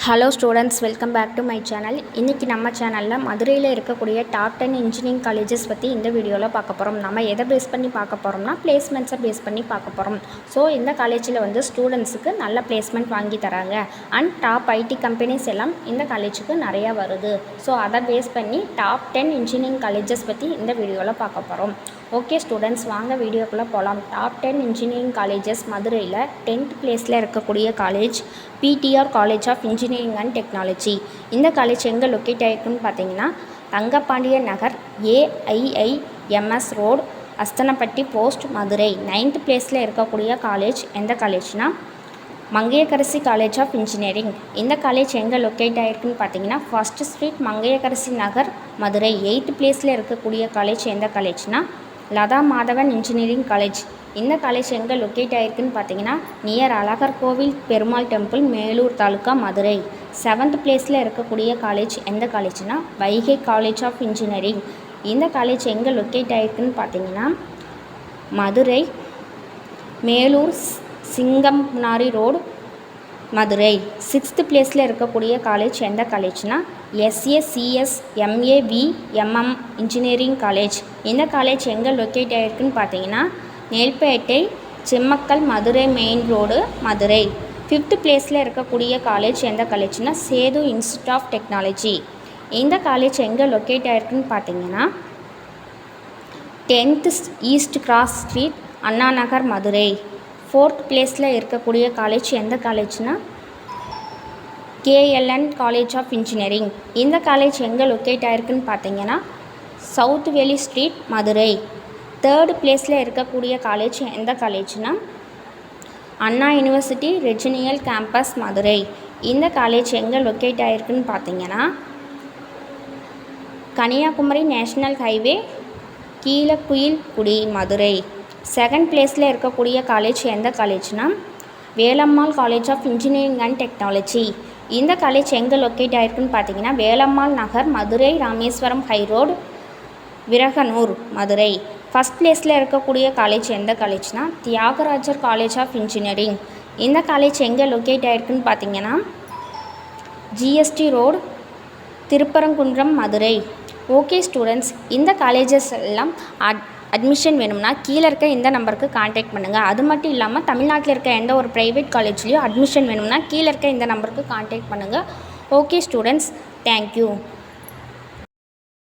Hello students, welcome back to my channel. இன்றைக்கி நம்ம சேனலில் மதுரையில் இருக்கக்கூடிய டாப் 10 இன்ஜினியரிங் காலேஜஸ் பற்றி இந்த வீடியோவில் பார்க்க போகிறோம். நம்ம எதை பேஸ் பண்ணி பார்க்க போகிறோம்னா பிளேஸ்மெண்ட்ஸை பேஸ் பண்ணி பார்க்க போகிறோம். ஸோ இந்த காலேஜில் ஸ்டூடெண்ட்ஸுக்கு நல்ல பிளேஸ்மெண்ட் வாங்கி தராங்க அண்ட் டாப் ஐடி கம்பெனிஸ் எல்லாம் இந்த காலேஜுக்கு நிறையா வருது. ஸோ அதை பேஸ் பண்ணி டாப் 10 இன்ஜினியரிங் காலேஜஸ் பற்றி இந்த வீடியோவில் பார்க்க போகிறோம். ஓகே ஸ்டூடெண்ட்ஸ், வாங்க வீடியோக்குள்ளே போகலாம். டாப் 10 இன்ஜினியரிங் காலேஜஸ் மதுரையில் 10th பிளேஸில் இருக்கக்கூடிய college PTR college of engineering and technology. இந்த காலேஜ் எங்கே லொக்கேட் ஆகிருக்குன்னு பார்த்தீங்கன்னா Thangapandian Nagar, AIIMS road, Asthanapatti post, Madurai. 9th பிளேஸில் இருக்கக்கூடிய காலேஜ் எந்த காலேஜ்னால் மங்கையர்கரசி காலேஜ் ஆஃப் இன்ஜினியரிங். இந்த காலேஜ் எங்கே லொக்கேட் ஆகிருக்குன்னு பார்த்தீங்கன்னா first street, Mangayarkarasi Nagar, Madurai. 8th பிளேஸில் இருக்கக்கூடிய காலேஜ் எந்த காலேஜ்னால் லதா மாதவன் இன்ஜினியரிங் காலேஜ். இந்த காலேஜ் எங்கே லொக்கேட் ஆகிருக்குன்னு பார்த்தீங்கன்னா near Azhagar Kovil Perumal temple, Melur taluka, Madurai. 7th பிளேஸில் இருக்கக்கூடிய காலேஜ் எந்த காலேஜ்னால் வைகை காலேஜ் ஆஃப் இன்ஜினியரிங். இந்த காலேஜ் எங்கே லொக்கேட் ஆகிருக்குன்னு பார்த்தீங்கன்னா மதுரை, மேலூர் சிங்கம்னாரி ரோடு, மதுரை. 6th பிளேஸில் இருக்கக்கூடிய காலேஜ் எந்த காலேஜ்னால் SACSMAVMM இன்ஜினியரிங் காலேஜ். இந்த காலேஜ் எங்கே லொக்கேட் ஆகிருக்குன்னு பார்த்தீங்கன்னா Nelpettai Simmakkal Madurai main road, Madurai. 5th பிளேஸில் இருக்கக்கூடிய காலேஜ் எந்த காலேஜ்னால் சேது இன்ஸ்டியூட் ஆஃப் டெக்னாலஜி. இந்த காலேஜ் எங்கே லொக்கேட் ஆகிருக்குன்னு பார்த்தீங்கன்னா 10th east cross street, Anna Nagar, Madurai. 4th பிளேஸில் இருக்கக்கூடிய காலேஜ் எந்த காலேஜ்னால் KLN காலேஜ் ஆஃப் இன்ஜினியரிங். இந்த காலேஜ் எங்கே லொக்கேட் ஆகிருக்குன்னு பார்த்தீங்கன்னா சவுத் வேலி ஸ்ட்ரீட், மதுரை. 3rd பிளேஸில் இருக்கக்கூடிய காலேஜ் எந்த காலேஜ்னால் Anna university regional campus, Madurai. இந்த காலேஜ் எங்கே லொக்கேட் ஆகிருக்குன்னு பார்த்தீங்கன்னா Kanyakumari national highway, Keezhakuyilkudi, Madurai. 2nd பிளேஸில் இருக்கக்கூடிய காலேஜ் எந்த காலேஜ்னால் Velammal college of engineering and technology. இந்த காலேஜ் எங்கே லொக்கேட் ஆகிருக்குன்னு பார்த்தீங்கன்னா வேலம்மாள் நகர், மதுரை, ராமேஸ்வரம் ஹைரோடு, விரகனூர், மதுரை. 1st பிளேஸில் இருக்கக்கூடிய காலேஜ் எந்த காலேஜ்னால் தியாகராஜர் காலேஜ் ஆஃப் இன்ஜினியரிங். இந்த காலேஜ் எங்கே லொக்கேட் ஆகிருக்குன்னு பார்த்தீங்கன்னா GST road, Thiruparankundram, Madurai. Okay students, இந்த காலேஜஸ் எல்லாம் அட்மிஷன் வேணும்னா கீழே இருக்க இந்த நம்பருக்கு கான்டாக்ட் பண்ணுங்கள். அது மட்டும் இல்லாமல் தமிழ்நாட்டில் இருக்க எந்த ஒரு ப்ரைவேட் காலேஜ்லேயும் அட்மிஷன் வேணும்னா கீழே இருக்க இந்த நம்பருக்கு கான்டாக்ட் பண்ணுங்கள். Okay students, thank you.